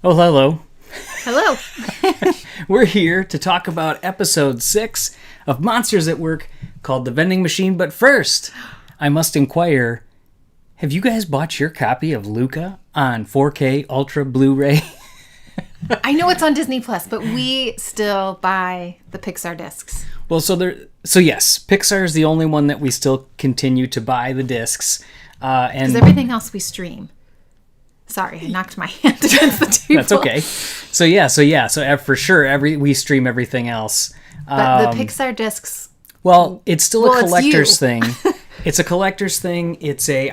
Oh, hello. Hello. We're here to talk about episode 6 of Monsters at Work called The Vending Machine. But first, I must inquire, have you guys bought your copy of Luca on 4K Ultra Blu-ray? I know it's on Disney Plus, but we still buy the Pixar discs. Well, so yes, Pixar is the only one that we still continue to buy the discs. Because everything else we stream. Sorry, I knocked my hand against the table. That's okay. So for sure, we stream everything else. But the Pixar discs... Well, it's still a collector's it's thing. It's a collector's thing.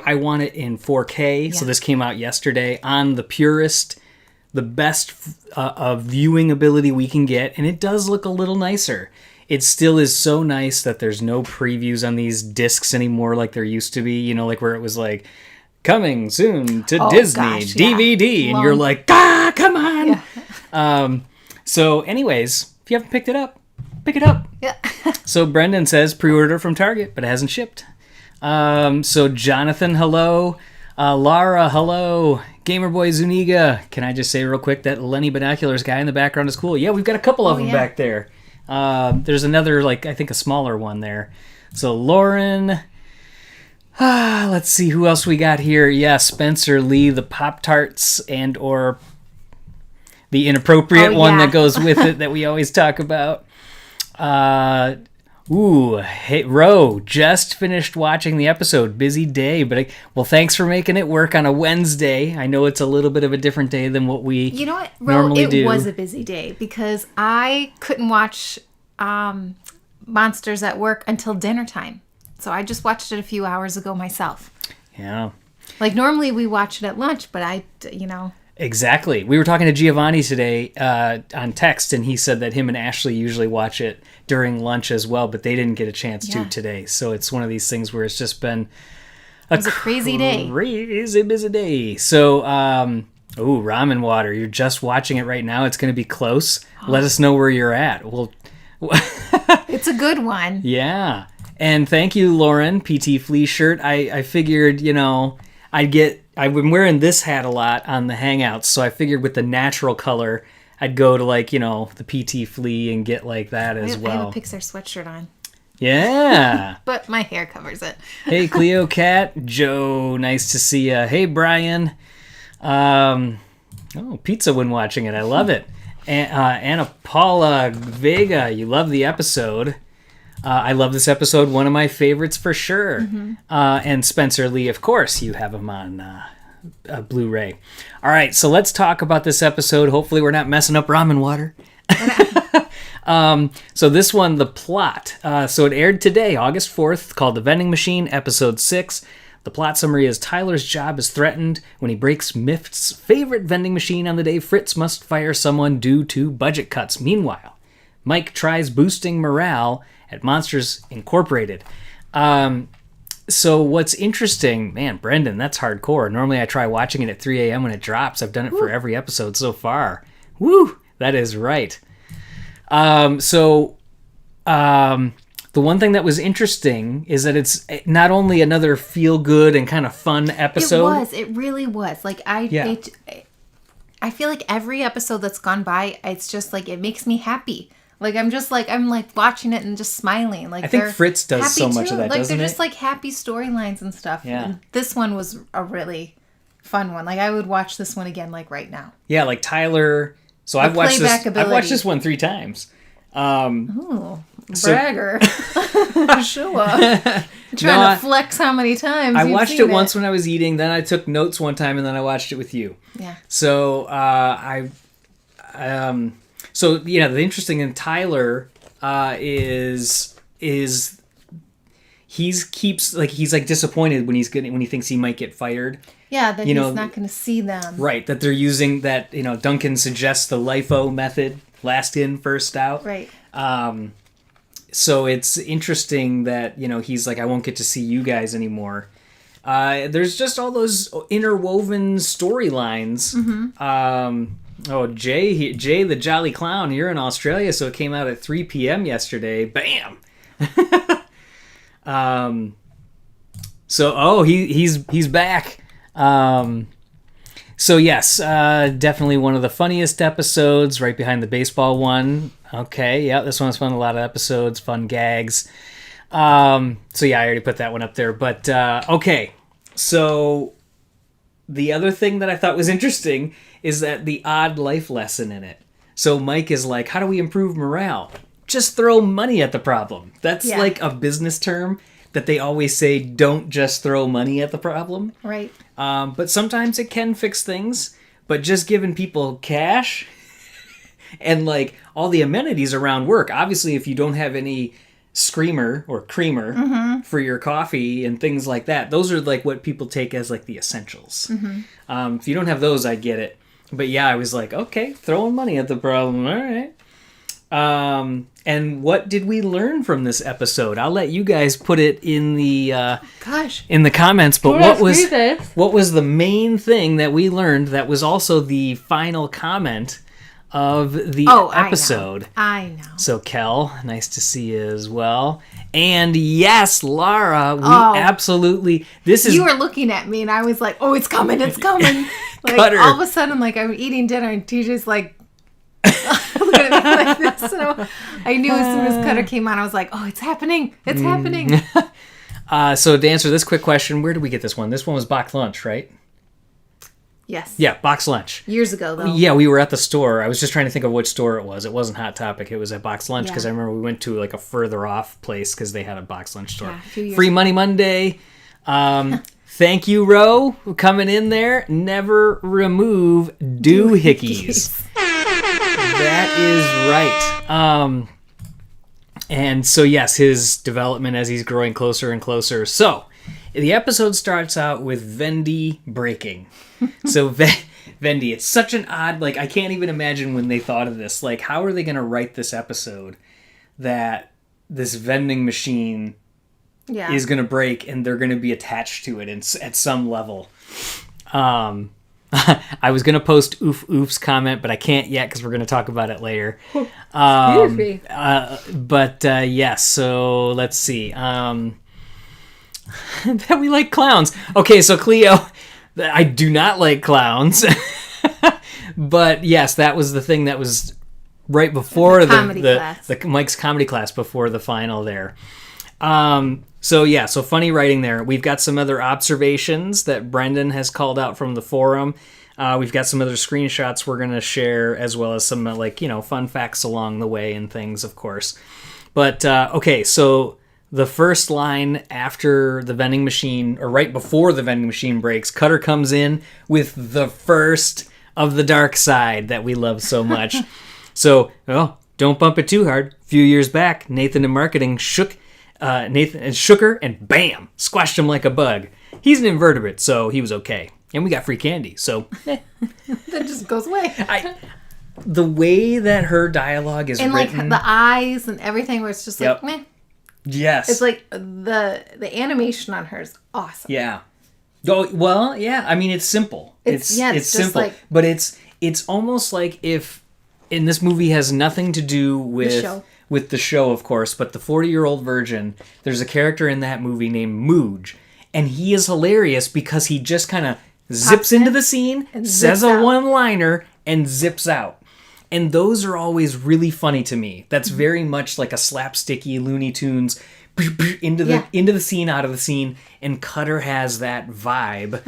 I want it in 4K. Yeah. So this came out yesterday on the purest, the best viewing ability we can get. And it does look a little nicer. It still is so nice that there's no previews on these discs anymore like there used to be. You know, like where it was like, coming soon to Disney, gosh, DVD. Yeah. And you're like, come on. Yeah. So anyways, if you haven't picked it up, pick it up. Yeah. So Brendan says pre-order from Target, but it hasn't shipped. So Jonathan, hello. Lara, hello. Gamerboy Zuniga. Can I just say real quick that Lenny Binoculars guy in the background is cool? Yeah, we've got a couple of them back there. There's another, I think a smaller one there. So Lauren. Let's see who else we got here. Yeah, Spencer Lee, the Pop-Tarts and or the inappropriate one that goes with it that we always talk about. Hey, Ro, just finished watching the episode. Busy day, but thanks for making it work on a Wednesday. I know it's a little bit of a different day than what we normally do. It was a busy day because I couldn't watch Monsters at Work until dinner time. So I just watched it a few hours ago myself. Yeah. Normally we watch it at lunch, but Exactly. We were talking to Giovanni today on text, and he said that him and Ashley usually watch it during lunch as well, but they didn't get a chance to today. So it's one of these things where it's just been a crazy day. Crazy busy day. So, Ramen Water. You're just watching it right now. It's going to be close. Let us know where you're at. It's a good one. Yeah. And thank you, Lauren, PT Flea shirt. I figured, I've been wearing this hat a lot on the Hangouts, so I figured with the natural color, I'd go to the PT Flea and get like that as well. I have a Pixar sweatshirt on. Yeah. But my hair covers it. Hey, Cleo Cat. Joe, nice to see you. Hey, Brian. Pizza when watching it. I love it. Anna Paula Vega, you love the episode. I love this episode. One of my favorites for sure. Mm-hmm. And Spencer Lee, of course, you have him on Blu-ray. All right, so let's talk about this episode. Hopefully we're not messing up ramen water. So this one, the plot. So it aired today, August 4th, called The Vending Machine, episode 6. The plot summary is Tyler's job is threatened when he breaks Miff's favorite vending machine on the day Fritz must fire someone due to budget cuts. Meanwhile, Mike tries boosting morale at Monsters Incorporated. So what's interesting, man, Brendan, that's hardcore. Normally I try watching it at 3 a.m. when it drops. I've done it for every episode so far. Woo! That is right. The one thing that was interesting is that it's not only another feel-good and kind of fun episode. It really was. I feel like every episode that's gone by, it's just it makes me happy. I'm watching it and just smiling. I think Fritz does so much of that, doesn't they're just happy storylines and stuff. Yeah. And this one was a really fun one. I would watch this one again right now. Yeah, Tyler. So I've watched this one 3 times. Bragger. Show up. Trying to flex how many times I watched it once when I was eating, then I took notes one time, and then I watched it with you. Yeah. So the interesting in Tyler is he's disappointed when he thinks he might get fired. Yeah, that he's not going to see them. Right, that they're using that. Duncan suggests the LIFO method, last in, first out. Right. So it's interesting that he's I won't get to see you guys anymore. There's just all those interwoven storylines. Mm-hmm. Jay the Jolly Clown, you're in Australia, so it came out at 3 p.m. yesterday. Bam! He's back. So yes, definitely one of the funniest episodes, right behind the baseball one. Okay, yeah, this one's fun. A lot of episodes, fun gags. So yeah, I already put that one up there. But okay, so the other thing that I thought was interesting is that the odd life lesson in it. So Mike is like, how do we improve morale? Just throw money at the problem. That's like a business term that they always say, don't just throw money at the problem. Right. But sometimes it can fix things. But just giving people cash and like all the amenities around work. Obviously, if you don't have any screamer or creamer for your coffee and things like that, those are like what people take as like the essentials. If you don't have those, I get it. But yeah, I was like, okay, throwing money at the problem. All right. And what did we learn from this episode? I'll let you guys put it in the in the comments. But what was the main thing that we learned that was also the final comment of the episode? I know. So Kel, nice to see you as well. And yes, Lara, we absolutely. This is you were looking at me, and I was like, "Oh, it's coming! It's coming!" Like Cutter. all of a sudden, like I'm eating dinner, and TJ's like. Looking at me like this. So I knew as soon as Cutter came on, I was like, oh, it's happening. It's happening. So to answer this quick question, where did we get this one? This one was box lunch, right? Yes. Yeah, box lunch. Years ago, though. Yeah, we were at the store. I was just trying to think of which store it was. It wasn't Hot Topic. It was at Box Lunch because I remember we went to like a further off place because they had a box lunch store. Yeah, Free Money Monday. Thank you, Ro, for coming in there. Never remove doohickeys. That is right. And so, yes, his development as he's growing closer and closer. So, the episode starts out with Vendy breaking. So, Vendy, it's such an odd, like, I can't even imagine when they thought of this. Like, how are they going to write this episode that this vending machine is going to break and they're going to be attached to it at some level? I was going to post oof's comment, but I can't yet because we're going to talk about it later. Yes, so let's see. That we like clowns. Okay, so Cleo, I do not like clowns. But yes, that was the thing that was right before the Mike's comedy class before the final there. So funny writing there. We've got some other observations that Brendan has called out from the forum. We've got some other screenshots we're going to share, as well as some fun facts along the way and things, of course. But okay, so the first line after the vending machine, or right before the vending machine breaks, Cutter comes in with the first of the dark side that we love so much. So, don't bump it too hard. A few years back, Nathan in marketing shook her and bam, squashed him like a bug. He's an invertebrate, so he was okay. And we got free candy, so that just goes away. The way that her dialogue is and written, like the eyes and everything, where it's just like, meh. Yes, it's like the animation on her is awesome. Yeah. Oh well, yeah. I mean, it's simple. It's simple, like, but it's almost like if, and this movie has nothing to do with the show, of course, but the 40-year-old virgin, there's a character in that movie named Mooj, and he is hilarious because he just kind of zips into the scene, says a one-liner, and zips out. And those are always really funny to me. That's very much like a slapsticky Looney Tunes into the scene, out of the scene, and Cutter has that vibe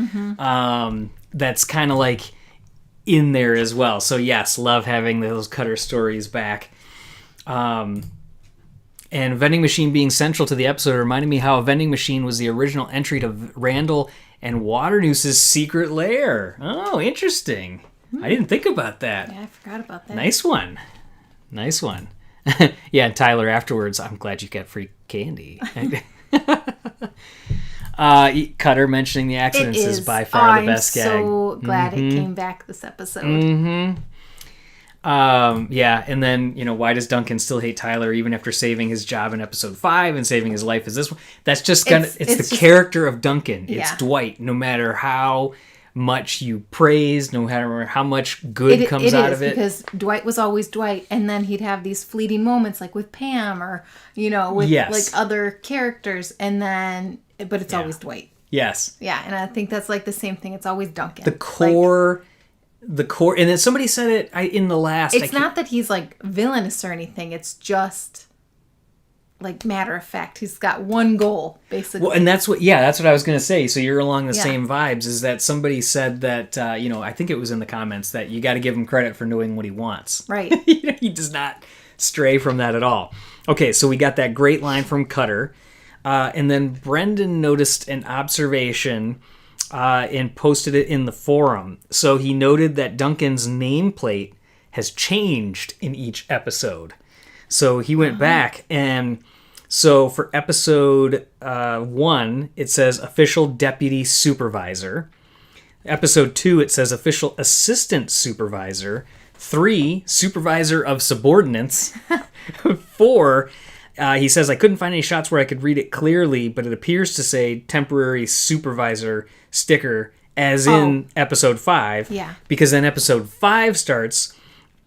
that's kind of like in there as well. So yes, love having those Cutter stories back. And vending machine being central to the episode reminded me how a vending machine was the original entry to Randall and Waternoose's secret lair. Oh, interesting. I didn't think about that. Yeah, I forgot about that. Nice one. Yeah, and Tyler afterwards, I'm glad you got free candy. Cutter mentioning the accidents is by far the best gag. I'm so glad it came back this episode. Yeah, and then, why does Duncan still hate Tyler even after saving his job in episode 5 and saving his life as this one? That's just it's the character of Duncan. It's Dwight. No matter how much you praise, no matter how much good comes out of it. Because Dwight was always Dwight, and then he'd have these fleeting moments like with Pam or, with like other characters, and then, but it's always Dwight. Yes. Yeah, and I think that's like the same thing. It's always Duncan. The core, and then somebody said it in the last. It's not that he's like villainous or anything. It's just like matter of fact. He's got one goal, basically. Well, and that's what I was going to say. So you're along the same vibes. Is that somebody said that, I think it was in the comments that you got to give him credit for knowing what he wants. Right. He does not stray from that at all. Okay, so we got that great line from Cutter. And then Brendan noticed an observation and posted it in the forum. So he noted that Duncan's nameplate has changed in each episode. So he went back, and so for episode 1, it says official deputy supervisor. Episode 2, it says official assistant supervisor. 3, supervisor of subordinates. 4, he says, I couldn't find any shots where I could read it clearly, but it appears to say temporary supervisor sticker, as in episode 5. Yeah. Because then episode 5 starts,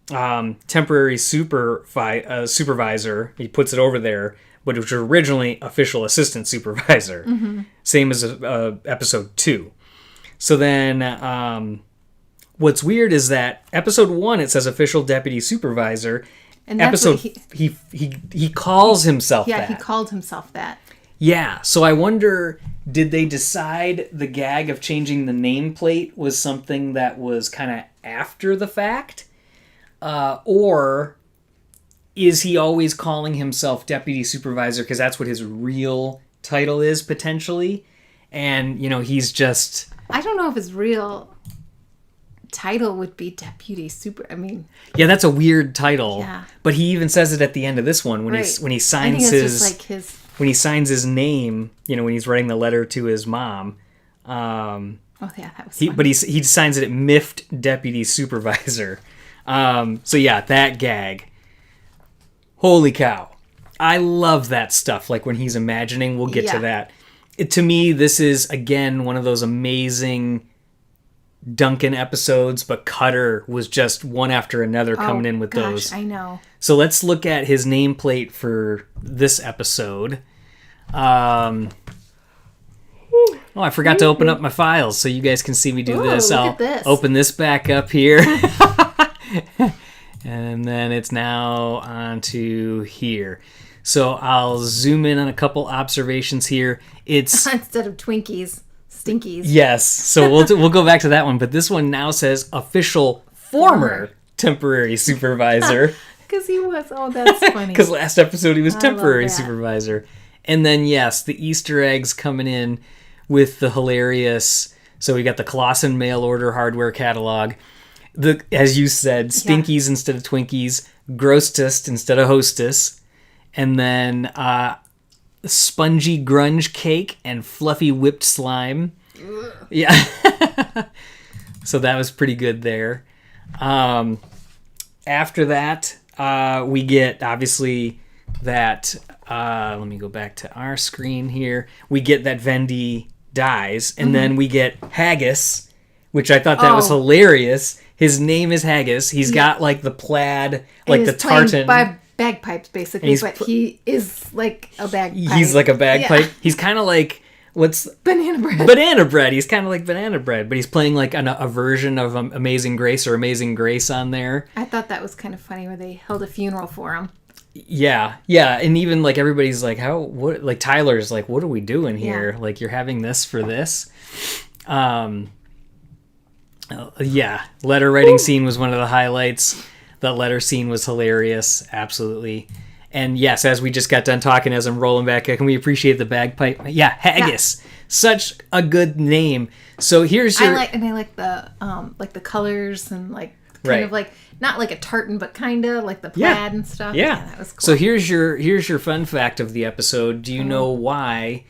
temporary supervisor, he puts it over there, but it was originally official assistant supervisor. Mm-hmm. Same as episode 2. So then, what's weird is that episode 1, it says official deputy supervisor. And that's episode he calls himself that. Yeah, he called himself that. Yeah, so I wonder, did they decide the gag of changing the nameplate was something that was kind of after the fact? Or is he always calling himself deputy supervisor because that's what his real title is, potentially? And, he's just... I don't know if his real title would be deputy super. I mean, yeah, that's a weird title. Yeah. But he even says it at the end of this one when he signs when he signs his name. When he's writing the letter to his mom. Oh yeah, that was. But he signs it at Miffed Deputy Supervisor. So yeah, that gag. Holy cow! I love that stuff. Like when he's imagining, we'll get to that. To me, this is again one of those amazing Duncan episodes, but Cutter was just one after another coming in with those. I know. So let's look at his nameplate for this episode. I forgot to open up my files so you guys can see me do this. I'll open this back up here. And then it's now onto here. So I'll zoom in on a couple observations here. It's instead of Twinkies. Stinkies. Yes, so we'll go back to that one, but this one now says official former temporary supervisor. Because he was, that's funny. Because last episode he was temporary supervisor. And then, yes, the Easter eggs coming in with the hilarious, so we got the Clausen mail order hardware catalog, as you said, Stinkies instead of Twinkies, Grossest instead of Hostess, and then spongy grunge cake and fluffy whipped slime. Ugh. Yeah. So that was pretty good there. After that, we get obviously that let me go back to our screen here. We get that Vending dies, and then we get Haggis, which I thought that was hilarious. His name is Haggis. He's got like the plaid, like the tartan. Bagpipes, basically, but he is like a bagpipe. He's like a bagpipe. Yeah. He's kind of like, Banana Bread. Banana Bread. He's kind of like Banana Bread, but he's playing like a version of Amazing Grace or Amazing Grace on there. I thought that was kind of funny where they held a funeral for him. Yeah, and even like everybody's like, what? Like Tyler's like, what are we doing here? Yeah. Like you're having this for this? Letter writing scene was one of the highlights. That letter scene was hilarious, absolutely. And yes, as we just got done talking, as I'm rolling back, can we appreciate the bagpipe? Yeah, Haggis, such a good name. So here's your. I like the colors and like kind of like not like a tartan, but kind of like the plaid and stuff. Yeah, that was cool. So here's your fun fact of the episode. Do you know why?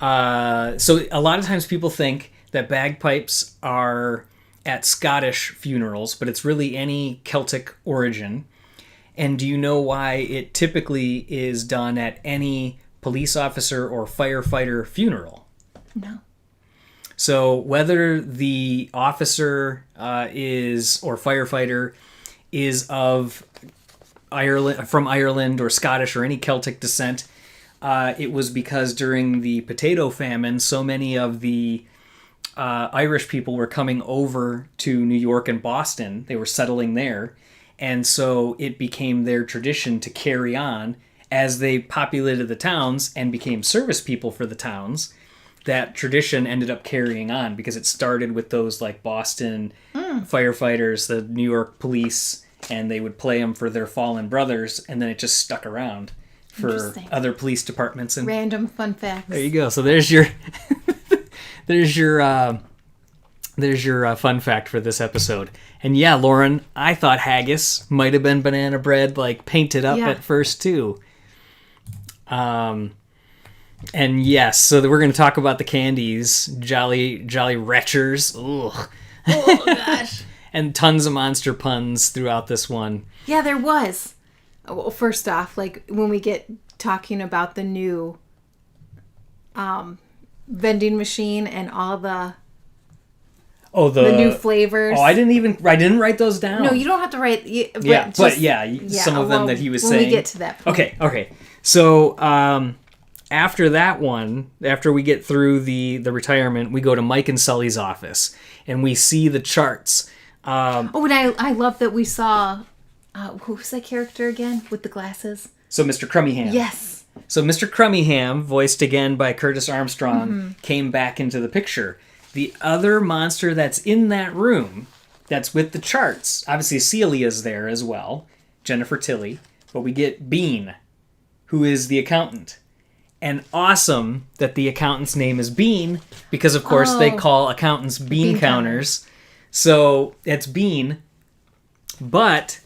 So a lot of times people think that bagpipes are at Scottish funerals, but it's really any Celtic origin. And do you know why it typically is done at any police officer or firefighter funeral? No. So whether the officer is or firefighter is of Ireland, from Ireland or Scottish or any Celtic descent, it was because during the potato famine, so many of the Irish people were coming over to New York and Boston. They were settling there. And so it became their tradition to carry on as they populated the towns and became service people for the towns. That tradition ended up carrying on because it started with those like Boston firefighters, the New York police, and they would play them for their fallen brothers, and then it just stuck around for other police departments. And random fun facts. there you go. So there's your there's your fun fact for this episode. And yeah, Lauren, I thought haggis might have been banana bread, like painted up at first too. And yes, so we're going to talk about the candies, Jolly Retchers. Ugh. Oh gosh. And tons of monster puns throughout this one. Yeah, there was. Well, first off, like when we get talking about the new vending machine and all the the new flavors. Oh, I didn't write those down. No, you don't have to write. Some of them that he was saying. When we get to that point. Okay. So after that one, after we get through the retirement, we go to Mike and Sully's office and we see the charts. And I love that we saw, who was that character again with the glasses? So Mr. Crummyham. Yes. So Mr. Crummyham, voiced again by Curtis Armstrong, came back into the picture. The other monster that's in that room, that's with the charts, obviously Celia's there as well, Jennifer Tilly, but we get Bean, who is the accountant. And awesome that the accountant's name is Bean, because of course they call accountants bean counters. So it's Bean, but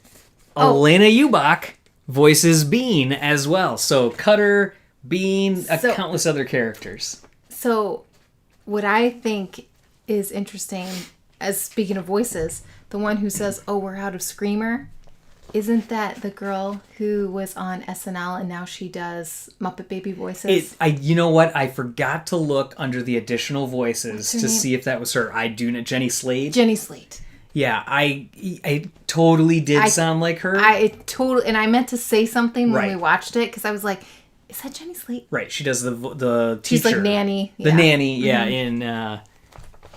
Elena Ubach voices Bean as well. So Cutter, Bean, countless other characters. So what I think is interesting, as speaking of voices, the one who says, "Oh, we're out of Screamer," isn't that the girl who was on SNL and now she does Muppet Baby voices? You know what? I forgot to look under the additional voices to see if that was her. I do know Jenny Slate. Jenny Slate. Yeah, I totally did sound like her. And I meant to say something when we watched it because I was like, "Is that Jenny Slate?" Right, she does the teacher. She's like nanny. The nanny, in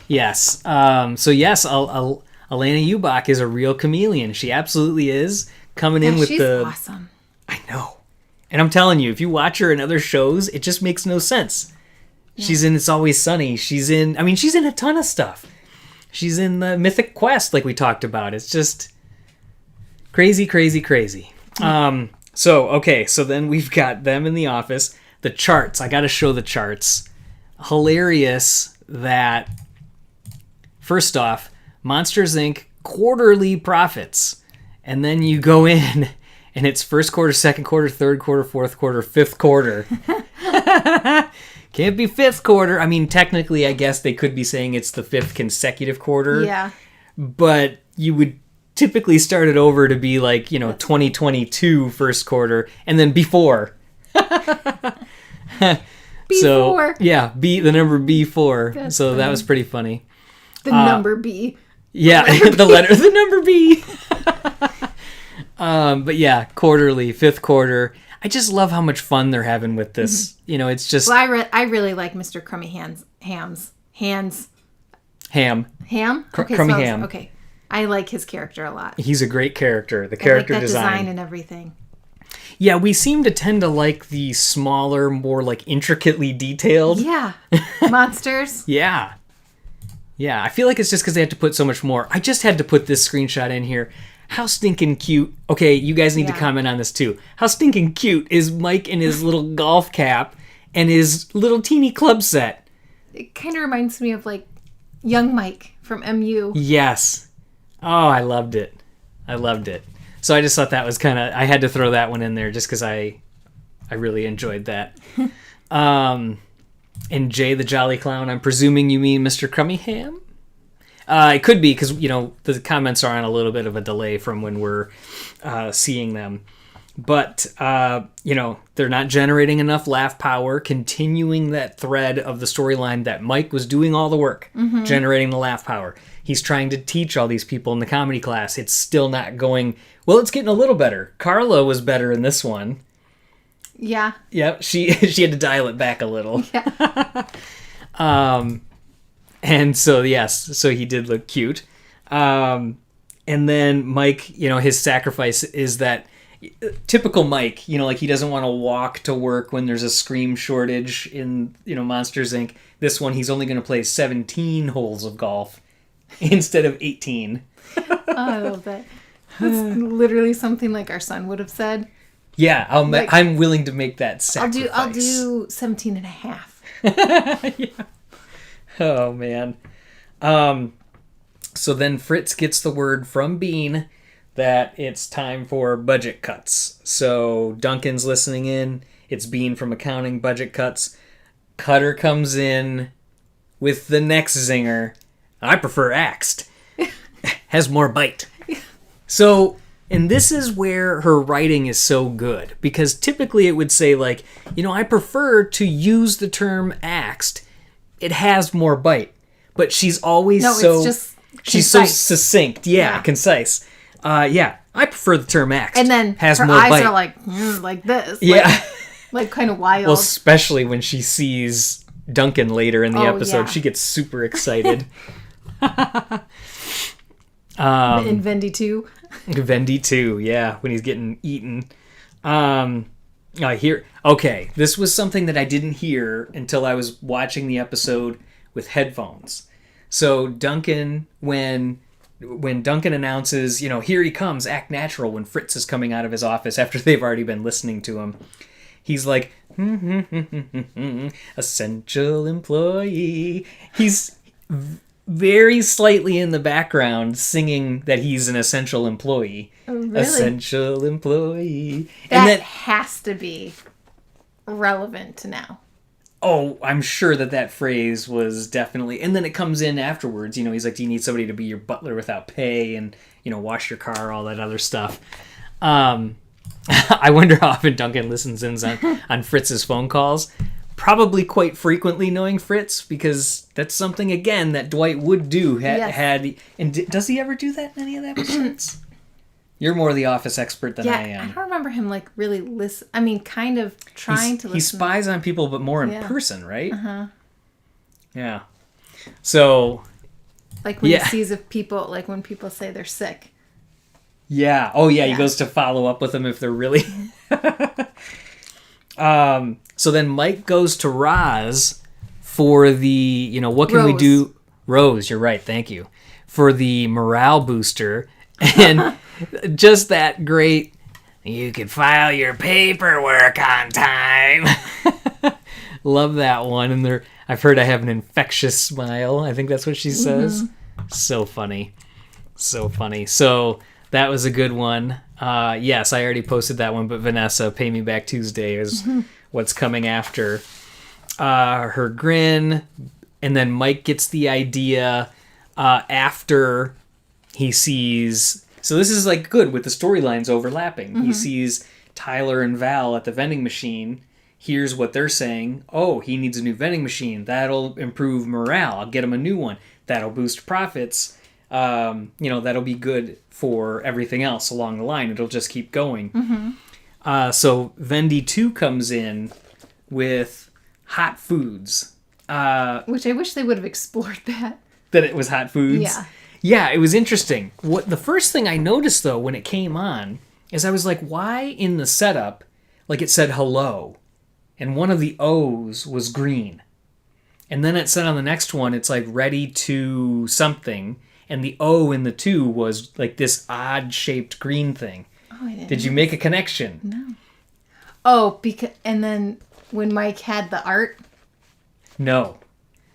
yes. So yes, Elena Ubach is a real chameleon. She absolutely is coming in with she's awesome. I know. And I'm telling you, if you watch her in other shows, it just makes no sense. Yeah. She's in It's Always Sunny. She's in a ton of stuff. She's in the Mythic Quest, like we talked about. It's just crazy, crazy, crazy. So then we've got them in the office. The charts. I got to show the charts. Hilarious that, first off, Monsters, Inc. quarterly profits. And then you go in, and it's first quarter, second quarter, third quarter, fourth quarter, fifth quarter. Can't be fifth quarter. I mean, technically, I guess they could be saying it's the fifth consecutive quarter. Yeah. But you would typically start it over to be like, 2022 first quarter, and then before. B4. So, yeah, the number B4. That's so funny. That was pretty funny. The number B. Yeah, the number B. But yeah, quarterly, fifth quarter. I just love how much fun they're having with this. Mm-hmm. It's just... Well, I really like Mr. Crummyham's hands. Ham? Okay, Crummyham. Okay. I like his character a lot. He's a great character. The character I like that design and everything. Yeah, we seem to tend to like the smaller, more like intricately detailed. Yeah. Monsters. Yeah. Yeah, I feel like it's just because they had to put so much more. I just had to put this screenshot in here. How stinking cute. Okay, you guys need to comment on this too. How stinking cute is Mike in his little golf cap and his little teeny club set? It kind of reminds me of like young Mike from MU. Yes. Oh, I loved it. So I just thought that was I had to throw that one in there just because I really enjoyed that. And Jay the Jolly Clown, I'm presuming you mean Mr. Crummyham? It could be because, the comments are on a little bit of a delay from when we're seeing them. But, they're not generating enough laugh power, continuing that thread of the storyline that Mike was doing all the work, generating the laugh power. He's trying to teach all these people in the comedy class. It's still not going... Well, it's getting a little better. Carla was better in this one. Yeah. Yep, she had to dial it back a little. Yeah. And so, yes, so he did look cute. And then Mike, his sacrifice is that typical Mike, like he doesn't want to walk to work when there's a Scream shortage in, Monsters, Inc. This one, he's only going to play 17 holes of golf instead of 18. Oh, I love that. That's literally something like our son would have said. Yeah, I'm willing to make that sacrifice. I'll do 17 and a half. Yeah. Oh, man. So then Fritz gets the word from Bean that it's time for budget cuts. So Duncan's listening in. It's Bean from accounting, budget cuts. Cutter comes in with the next zinger. I prefer axed. Has more bite. So, and this is where her writing is so good. Because typically it would say like, I prefer to use the term axed. It has more bite. But she's always it's just she's concise. so succinct. Yeah, concise. Yeah, I prefer the term axed. And then has her more eyes bite. are like this. Yeah. Like kind of wild. Well, especially when she sees Duncan later in the episode. Yeah. She gets super excited. In Vending 2. Vending 2, yeah, when he's getting eaten. Okay, this was something that I didn't hear until I was watching the episode with headphones. So Duncan, when Duncan announces, here he comes, act natural, when Fritz is coming out of his office after they've already been listening to him, he's like, essential employee. He's very slightly in the background singing that he's an essential employee. Oh, really? Essential employee. That has to be relevant to now. Oh, I'm sure that phrase was definitely... And then it comes in afterwards. He's like, do you need somebody to be your butler without pay and, wash your car, all that other stuff. I wonder how often Duncan listens in on Fritz's phone calls. Probably quite frequently, knowing Fritz, because that's something, again, that Dwight would do. Does he ever do that in any of the episodes? You're more the Office expert than I am. I don't remember him, really listen. I mean, kind of trying to listen. He spies on people, but more in person, right? Uh-huh. Yeah. So... Like when he sees if people, when people say they're sick. Yeah. Oh, yeah. He goes to follow up with them if they're really... So then Mike goes to Roz for the, what can we do? Rose, you're right. Thank you. For the morale booster. And just that great, you can file your paperwork on time. Love that one. And I've heard I have an infectious smile. I think that's what she says. Mm-hmm. So funny. So funny. So that was a good one. Yes, I already posted that one, but Vanessa, Pay Me Back Tuesday is what's coming after. Her grin, and then Mike gets the idea after he sees... So this is good with the storylines overlapping. Mm-hmm. He sees Tyler and Val at the vending machine, hears what they're saying. Oh, he needs a new vending machine. That'll improve morale. I'll get him a new one. That'll boost profits. That'll be good for everything else along the line. It'll just keep going. Mm-hmm. So Vending 2 comes in with hot foods. Which I wish they would have explored that. That it was hot foods? Yeah. Yeah, it was interesting. The first thing I noticed, though, when it came on, is I was like, why in the setup, it said hello, and one of the O's was green. And then it said on the next one, it's ready to something, and the O in the 2 was this odd-shaped green thing. Oh, I didn't. Did you make a connection? No. Oh, and then when Mike had the art? No.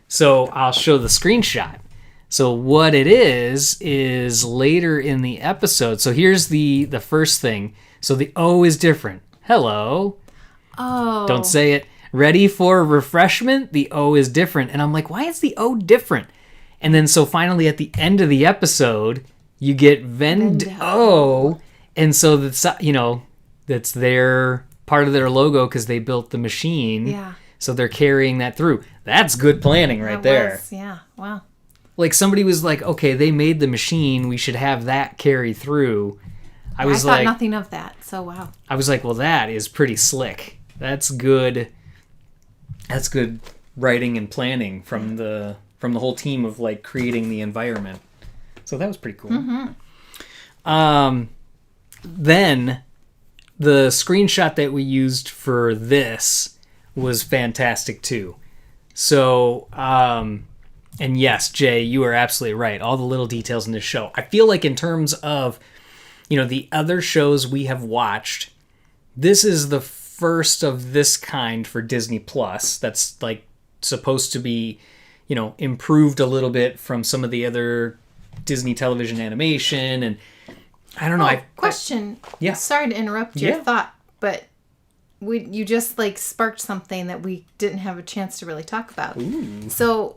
So I'll show the screenshot. So what it is later in the episode. So here's the first thing. So the O is different. Hello. Oh. Don't say it. Ready for refreshment? The O is different. And I'm like, why is the O different? And then so finally at the end of the episode, you get Vendo. And so that's their part of their logo because they built the machine. Yeah. So they're carrying that through. That's good planning right there. Yeah. Wow. Somebody was like, okay, they made the machine. We should have that carry through. I thought nothing of that. So, wow. I was like, well, that is pretty slick. That's good. That's good writing and planning from the whole team of like creating the environment. So that was pretty cool. Then the screenshot that we used for this was fantastic too. So, and yes, Jay, you are absolutely right. All the little details in this show. I feel like in terms of, the other shows we have watched, this is the first of this kind for Disney Plus that's like supposed to be, improved a little bit from some of the other Disney television animation. And I don't know. Question. Yeah. Sorry to interrupt your thought, but you just like sparked something that we didn't have a chance to really talk about. Ooh. So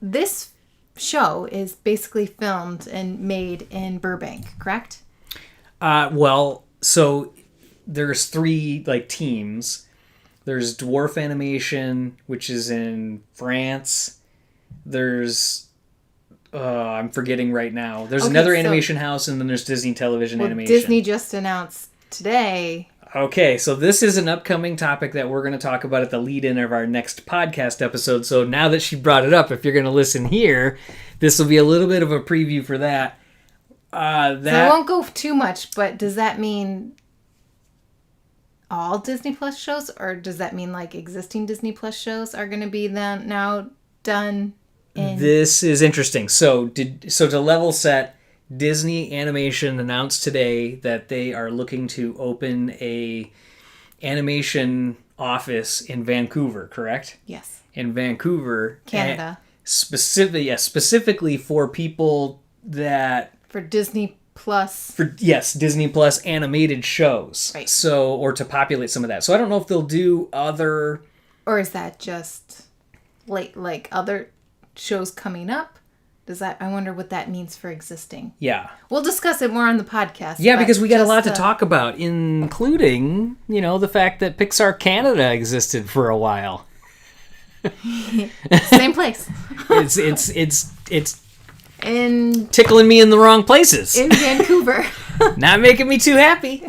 this show is basically filmed and made in Burbank, correct? Well, so there's 3 like teams. There's Dwarf Animation, which is in France. There's I'm forgetting right now. There's another animation house, and then there's Disney Television Animation. Disney just announced today. Okay, so this is an upcoming topic that we're going to talk about at the lead-in of our next podcast episode. So now that she brought it up, if you're going to listen here, this will be a little bit of a preview for that. So I won't go too much, but does that mean all Disney Plus shows, or does that mean like existing Disney Plus shows are going to be then now done in... This is interesting. So to level set, Disney Animation announced today that they are looking to open a animation office in Vancouver, correct? Yes. In Vancouver, Canada. Specifically for people that... For Disney Plus. Disney Plus animated shows. Right. So, or to populate some of that. So I don't know if they'll do other... Or is that just like other shows coming up? I wonder what that means for existing. Yeah. We'll discuss it more on the podcast. Yeah, because we got a lot to talk about, including, the fact that Pixar Canada existed for a while. Same place. It's in tickling me in the wrong places. In Vancouver. Not making me too happy.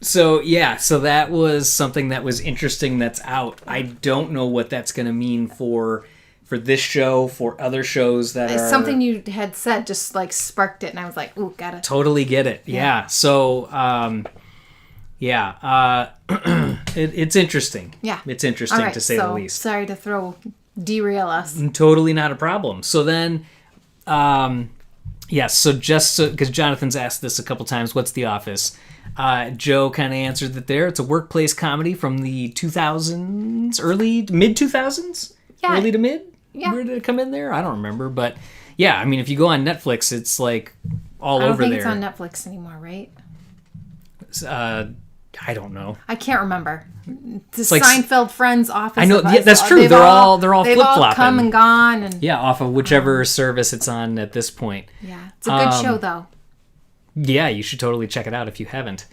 So that was something that was interesting that's out. I don't know what that's going to mean for this show, for other shows that are... Something you had said just like sparked it, and I was like, ooh, gotta... Totally get it. Yeah. So, it's interesting. Yeah. It's interesting to say the least. Sorry to derail us. Totally not a problem. So then, because Jonathan's asked this a couple times, what's The Office? Joe kind of answered that there. It's a workplace comedy from the 2000s, mid-2000s? Yeah. Early to mid? Yeah. Where did it come in there? I don't remember. But, yeah, I mean, if you go on Netflix, it's, like, all over there. I don't think it's on Netflix anymore, right? I don't know. I can't remember. The like, Seinfeld Friends Office. I know, yeah, that's true. They're all flip-flopping. They've all come and gone. And, yeah, off of whichever service it's on at this point. Yeah, it's a good show, though. Yeah, you should totally check it out if you haven't.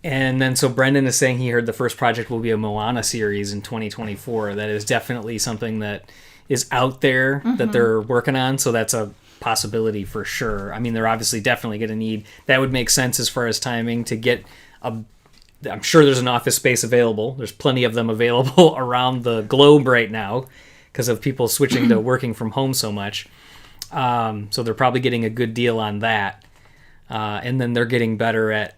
And then, so Brendan is saying he heard the first project will be a Moana series in 2024. That is definitely something that is out there that they're working on. So that's a possibility for sure. I mean, they're obviously definitely going to need... That would make sense as far as timing to get I'm sure there's an office space available. There's plenty of them available around the globe right now because of people switching to working from home so much. So they're probably getting a good deal on that. And then they're getting better at...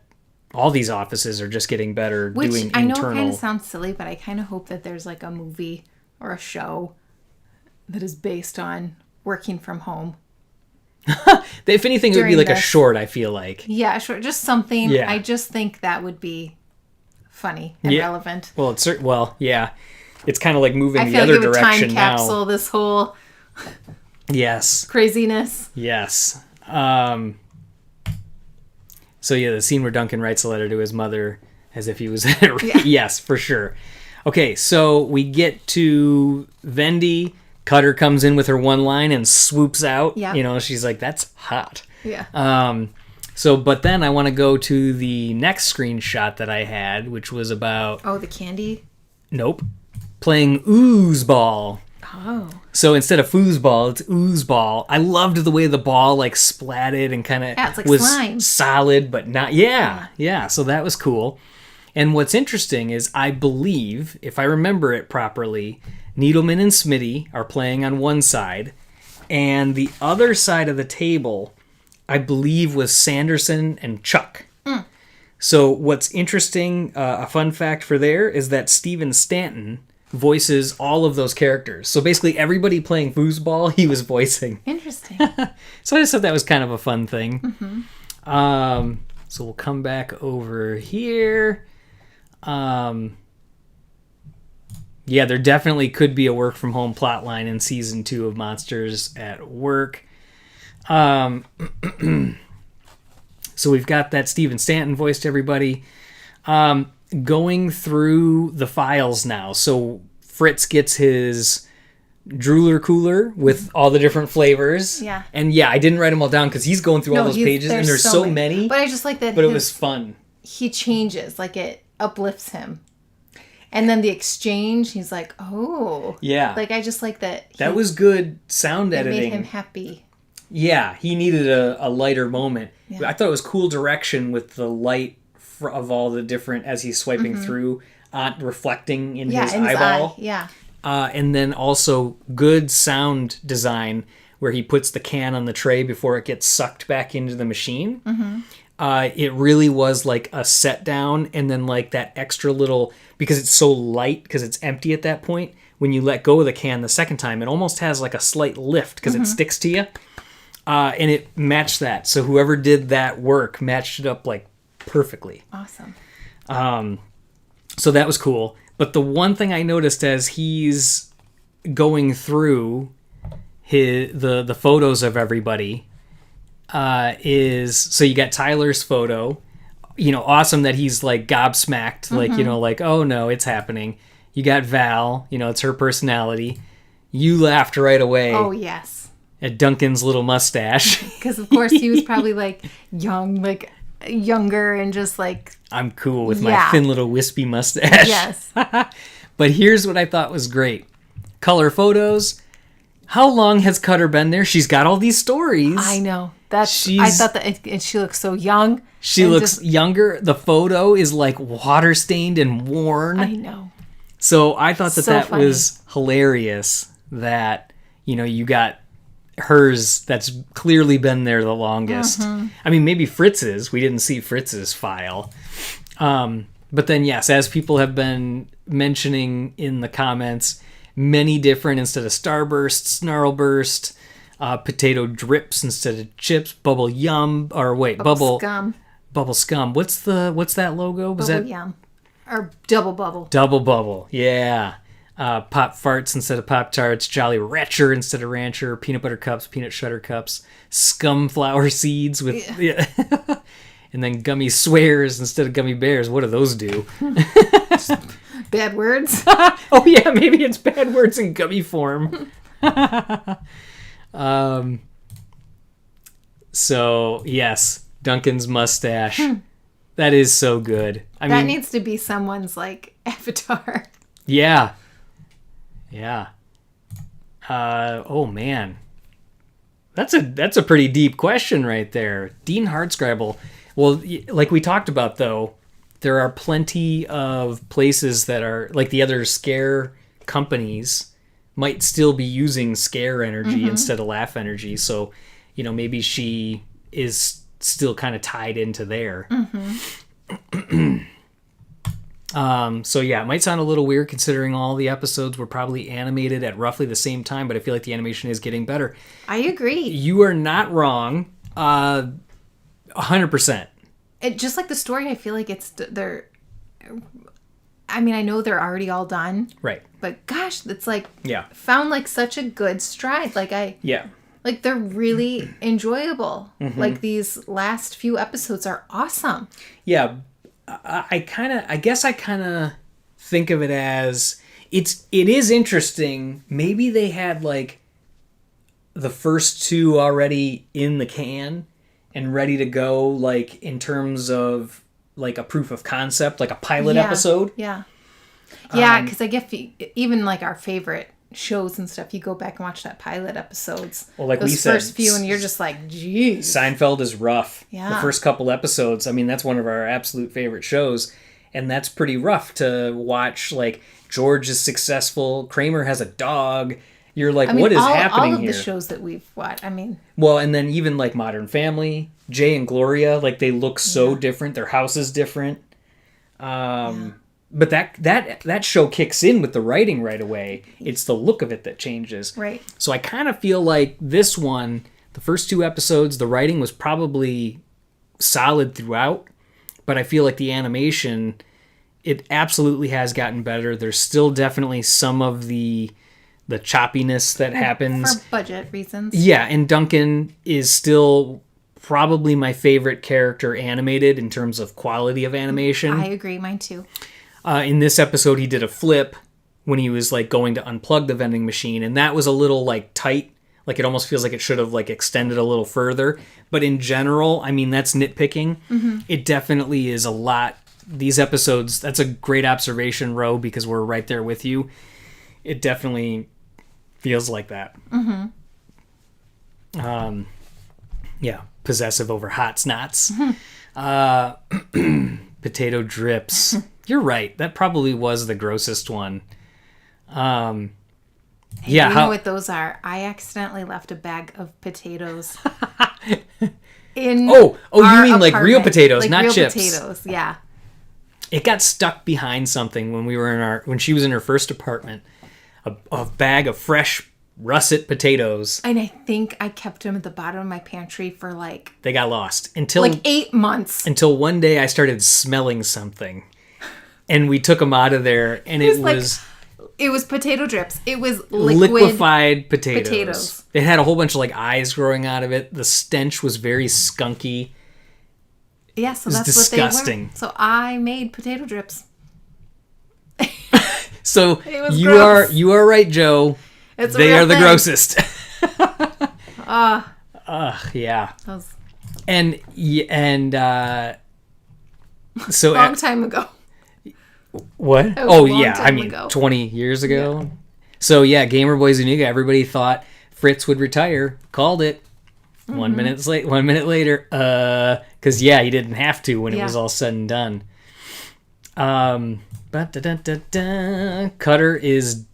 All these offices are just getting better doing internal... Which I know kind of sounds silly, but I kind of hope that there's like a movie or a show that is based on working from home. If anything, it would be like a short, I feel like. Yeah, sure. Just something. Yeah. I just think that would be funny and relevant. Well, yeah. It's kind of like moving the other other direction now. I feel like it would time capsule this whole craziness. Yes. So yeah, the scene where Duncan writes a letter to his mother as if he was... Yes, for sure. Okay, so we get to Vending. Cutter comes in with her one line and swoops out. Yeah. She's like, that's hot. Yeah. But then I want to go to the next screenshot that I had, which was about... Oh, the candy? Nope. Playing oozeball. Oh. So instead of foosball, it's oozeball. I loved the way the ball like splatted and kind of it's like was slime. Solid, but not... Yeah. So that was cool. And what's interesting is I believe, if I remember it properly, Needleman and Smitty are playing on one side, and the other side of the table, I believe, was Sanderson and Chuck. So what's interesting, a fun fact for there, is that Steven Stanton voices all of those characters. So basically everybody playing foosball, he was voicing. Interesting. So I just thought that was kind of a fun thing. So we'll come back over here. Yeah, there definitely could be a work from home plot line in season 2 of Monsters at Work. So we've got that Steven Stanton voiced everybody. Going through the files now. So Fritz gets his drooler cooler with all the different flavors. Yeah. And yeah, I didn't write them all down because he's going through all those pages and there's so many. But I just like that. But it was fun. He changes, like it uplifts him. And then the exchange, he's like, oh. Yeah. Like I just like that. That was good sound editing. It made him happy. Yeah, he needed a lighter moment. Yeah. I thought it was cool direction with the light of all the different, as he's swiping through, reflecting in his eyeball. Yeah. And then also good sound design where he puts the can on the tray before it gets sucked back into the machine. It really was like a set down, and then like that extra little, because it's so light, because it's empty at that point, when you let go of the can the second time, it almost has like a slight lift because it sticks to you. And it matched that. So whoever did that work matched it up like perfectly. Awesome. So that was cool. But the one thing I noticed as he's going through the photos of everybody is, so you got Tyler's photo. You know, awesome that he's like gobsmacked, like, you know, like, oh no, it's happening. You got Val, you know, it's her personality. You laughed right away. Oh, yes. At Duncan's little mustache. Because, of course, he was probably, like, younger and just, like... I'm cool with my thin little wispy mustache. Yes. But here's what I thought was great. Color photos. How long has Cutter been there? She's got all these stories. I know. I thought that... And she looks so young. She looks younger. The photo is, like, water-stained and worn. I know. So I thought that funny. was hilarious that, you know, you got... hers that's clearly been there the longest. I mean, maybe Fritz's. We didn't see Fritz's file. But then, yes, as people have been mentioning in the comments, many different, instead of Starburst, Snarlburst, potato drips instead of chips, Bubble Yum, or wait, Bubble Scum. Bubble Scum. What's that logo? Was Bubble that Yum. Or Double Bubble. Double Bubble, yeah. Pop Farts instead of Pop Tarts, Jolly Rancher instead of Rancher, Peanut Butter Cups, Peanut Shutter Cups, Scum Flower Seeds with, and then Gummy Swears instead of Gummy Bears. What do those do? Bad words. Oh yeah, maybe it's bad words in gummy form. So yes, Duncan's mustache. That is so good. I mean, needs to be someone's like avatar. Yeah. Yeah. Oh man, that's a pretty deep question right there. Dean Hardscribble. Well, like we talked about though, there are plenty of places that are like the other scare companies might still be using scare energy instead of laugh energy. So, you know, maybe she is still kind of tied into there. So yeah, it might sound a little weird considering all the episodes were probably animated at roughly the same time, but I feel like the animation is getting better. I agree. You are not wrong. 100%. It just like the story, I feel like I mean, I know they're already all done. Right. But gosh, it's like found like such a good stride. Like yeah. Like they're really enjoyable. Like these last few episodes are awesome. Yeah. I guess I kind of think of it as it is interesting. Maybe they had like the first two already in the can and ready to go, like in terms of like a proof of concept, like a pilot episode. Yeah. Yeah, because I guess even like our favorite shows and stuff, you go back and watch that pilot episodes. Well, like those we said, first few, and you're just like, geez. Seinfeld is rough. Yeah. The first couple episodes, I mean, that's one of our absolute favorite shows. and that's pretty rough to watch. Like, George is successful, Kramer has a dog. You're like, what is happening all of here? the shows that we've watched, Well, and then even like Modern Family, Jay and Gloria, like they look so different. Their house is different. But that show kicks in with the writing right away. It's the look of it that changes. Right. So I kind of feel like this one, the first 2 episodes, the writing was probably solid throughout, but I feel like the animation, it absolutely has gotten better. There's still definitely some of the choppiness that happens. For budget reasons. Yeah, and Duncan is still probably my favorite character animated in terms of quality of animation. I agree, mine too. In this episode, he did a flip when he was like going to unplug the vending machine, and that was a little like tight. Like, it almost feels like it should have like extended a little further. But in general, I mean, that's nitpicking. Mm-hmm. It definitely is a lot. These episodes, that's a great observation, Ro, because we're right there with you. It definitely feels like that. Mm-hmm. Yeah, possessive over hot snots. Mm-hmm. Potato drips. You're right. That probably was the grossest one. Yeah, you know what those are? I accidentally left a bag of potatoes in. Oh, you mean apartment. like real potatoes, like not real chips? Potatoes, yeah. It got stuck behind something when she was in her first apartment. A bag of fresh russet potatoes. And I think I kept them at the bottom of my pantry for They got lost until 8 months. Until one day I started smelling something, and we took them out of there, and it was. It was potato drips. It was liquefied potatoes. It had a whole bunch of eyes growing out of it. The stench was very skunky. Yeah, so that's disgusting. What they were. So I made potato drips. So you are right, Joe. They are the grossest. Yeah. So long time ago. What? Oh, yeah. I mean, 20 years ago. Yeah. So, yeah, Gamer Boy Zuniga, everybody thought Fritz would retire. Called it. Mm-hmm. 1 minute later. Because, yeah, he didn't have to when it was all said and done. Cutter is...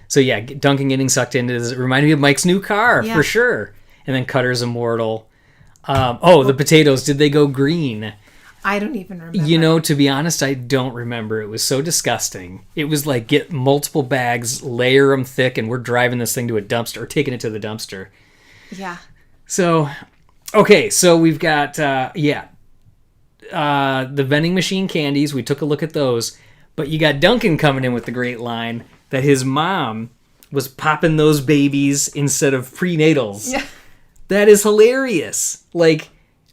So, yeah, Duncan getting sucked into this. It reminded me of Mike's new car, for sure. And then Cutter's immortal. The potatoes. Did they go green? I don't even remember. To be honest, I don't remember. It was so disgusting. It was like, get multiple bags, layer them thick, and we're driving this thing to a dumpster, or taking it to the dumpster. Yeah. So, okay, so we've got, the vending machine candies. We took a look at those. But you got Duncan coming in with the great line that his mom was popping those babies instead of prenatals. Yeah. That is hilarious.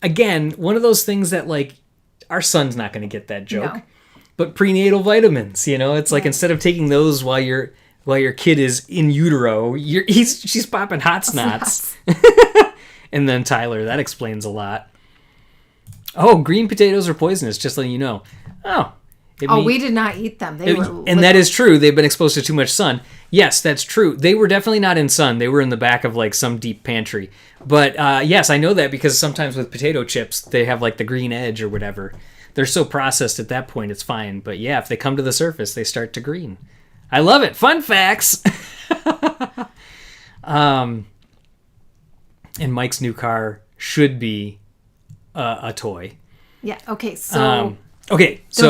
Again, one of those things that, our son's not going to get that joke. No. But prenatal vitamins, it's like instead of taking those while your kid is in utero, she's popping hot snots. And then Tyler, that explains a lot. Oh, green potatoes are poisonous, just letting you know. We did not eat them. And that is true. They've been exposed to too much sun. Yes, that's true. They were definitely not in sun. They were in the back of some deep pantry. But yes, I know that because sometimes with potato chips, they have the green edge or whatever. They're so processed at that point, it's fine. But yeah, if they come to the surface, they start to green. I love it. Fun facts. And Mike's new car should be a toy. Yeah. Okay. So. So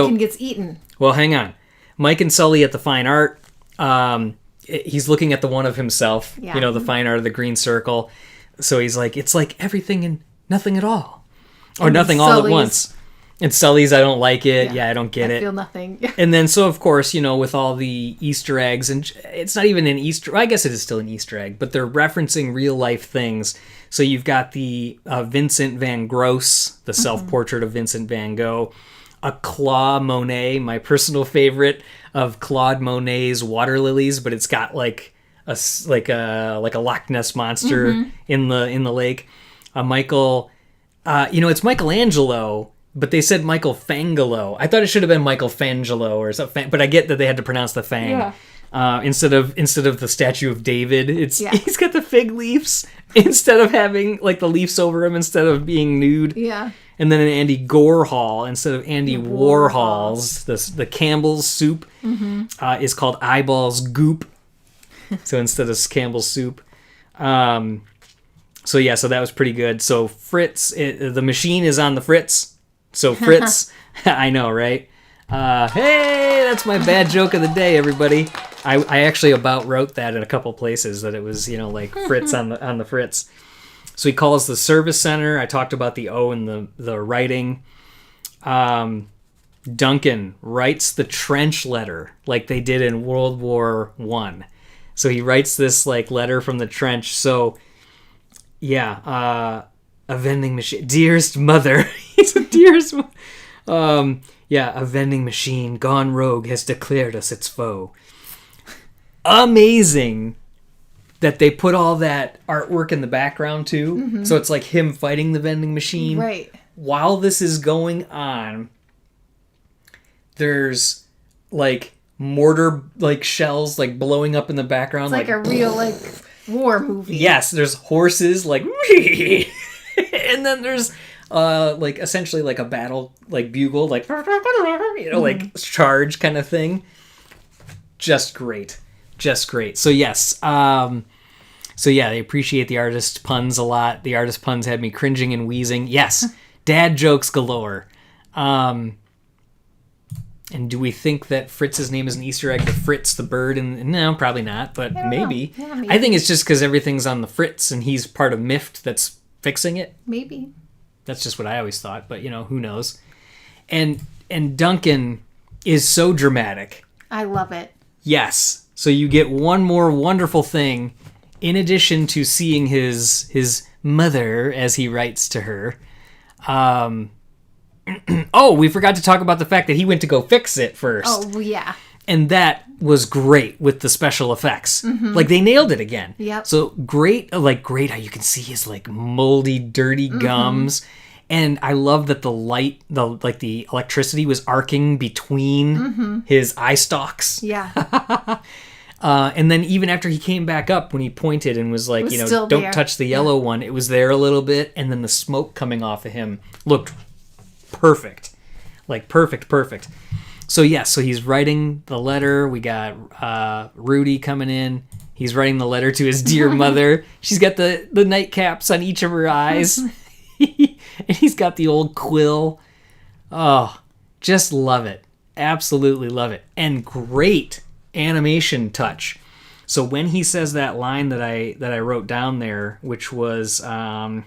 Duncan gets eaten. Well, hang on. Mike and Sully at the fine art. He's looking at the one of himself. Yeah. The fine art of the green circle. So he's like, it's like everything and nothing at all, or nothing all at once. And Sully's, I don't like it. Yeah, I don't get it. I feel nothing. And then, so of course, with all the Easter eggs, and it's not even an Easter. I guess it is still an Easter egg, but they're referencing real life things. So you've got the Vincent van Gogh, the self-portrait of Vincent van Gogh. A Claude Monet, my personal favorite of Claude Monet's water lilies, but it's got a Loch Ness monster in the lake. Michael, it's Michelangelo, but they said Michael Fangelo. I thought it should have been Michael Fangelo or something, but I get that they had to pronounce the fang. Yeah. Instead of the statue of David, he's got the fig leaves instead of having the leaves over him instead of being nude. Yeah. And then an Andy Gorhall instead of Andy Warhol's. The Campbell's soup is called Eyeballs Goop. So instead of Campbell's soup. So that was pretty good. So Fritz, the machine is on the Fritz. So Fritz, I know, right? Hey, that's my bad joke of the day, everybody. I actually about wrote that in a couple places that it was, like Fritz on the Fritz. So he calls the service center. I talked about the O in the writing. Duncan writes the trench letter like they did in World War I. So he writes this like letter from the trench. So a vending machine. Dearest mother. He's a dearest a vending machine gone rogue has declared us its foe. Amazing that they put all that artwork in the background too. Mm-hmm. So it's like him fighting the vending machine. Right. While this is going on, there's like mortar like shells like blowing up in the background. It's like a real like war movie. Yes, there's horses like and then there's like essentially like a battle like bugle like like charge kind of thing. Just great. So yes, they appreciate the artist puns a lot. The artist puns had me cringing and wheezing. Yes, dad jokes galore. And do we think that Fritz's name is an Easter egg to Fritz the bird? And no, probably not, but maybe. Yeah, maybe. I think it's just because everything's on the Fritz and he's part of Mift that's fixing it. Maybe. That's just what I always thought, but who knows? And Duncan is so dramatic. I love it. Yes. So you get one more wonderful thing in addition to seeing his mother as he writes to her. We forgot to talk about the fact that he went to go fix it first. Oh, yeah. And that was great with the special effects. Mm-hmm. Like they nailed it again. Yep. So great how you can see his like moldy, dirty gums. And I love that the light, the electricity was arcing between his eye stalks. Yeah. And then even after he came back up, when he pointed and was like, don't touch the yellow one, it was there a little bit. And then the smoke coming off of him looked perfect. Like perfect. So so he's writing the letter. We got Rudy coming in. He's writing the letter to his dear mother. She's got the nightcaps on each of her eyes. And he's got the old quill. Oh, just love it. Absolutely love it. And great animation touch. So when he says that line that I wrote down there, which was go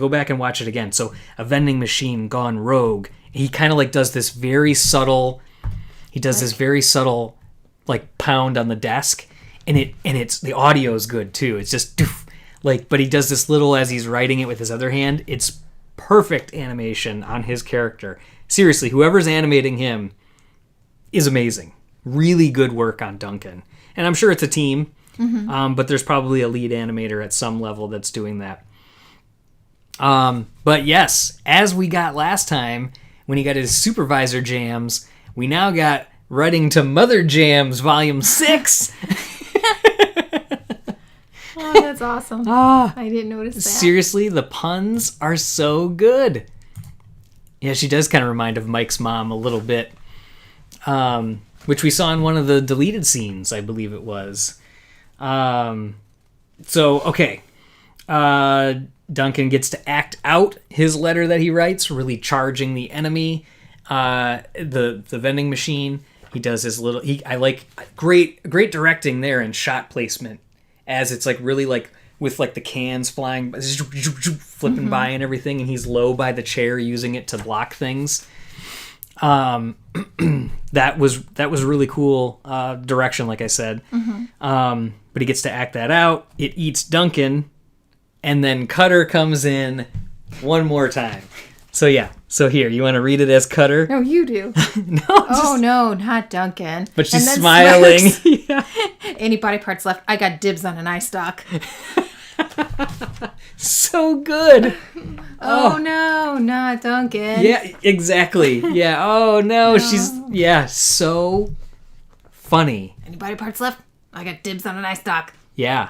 back and watch it again. So a vending machine gone rogue. He kind of like does this very subtle like pound on the desk, and it's the audio is good too. It's just but he does this little as he's writing it with his other hand. It's perfect animation on his character. Seriously, whoever's animating him is amazing. Really good work on Duncan. And I'm sure it's a team, but there's probably a lead animator at some level that's doing that. But yes, as we got last time, when he got his supervisor jams, we now got Writing to Mother Jams Volume 6. Oh, that's awesome. I didn't notice that. Seriously, the puns are so good. Yeah, she does kind of remind of Mike's mom a little bit, which we saw in one of the deleted scenes, I believe it was. Duncan gets to act out his letter that he writes, really charging the enemy, the vending machine. He does his little... I like great directing there and shot placement, as it's like really like with like the cans flying, flipping by and everything, and he's low by the chair using it to block things. That was really cool direction, like I said. But he gets to act that out. It eats Duncan, and then Cutter comes in one more time. So here, you want to read it as Cutter? No, you do. No, not Duncan. But she's smiling. Yeah. Any body parts left? I got dibs on an eye stalk. So good. Oh no, not Duncan. Yeah, exactly. Yeah. Oh no, she's so funny. Any body parts left? I got dibs on an eye stalk. Yeah.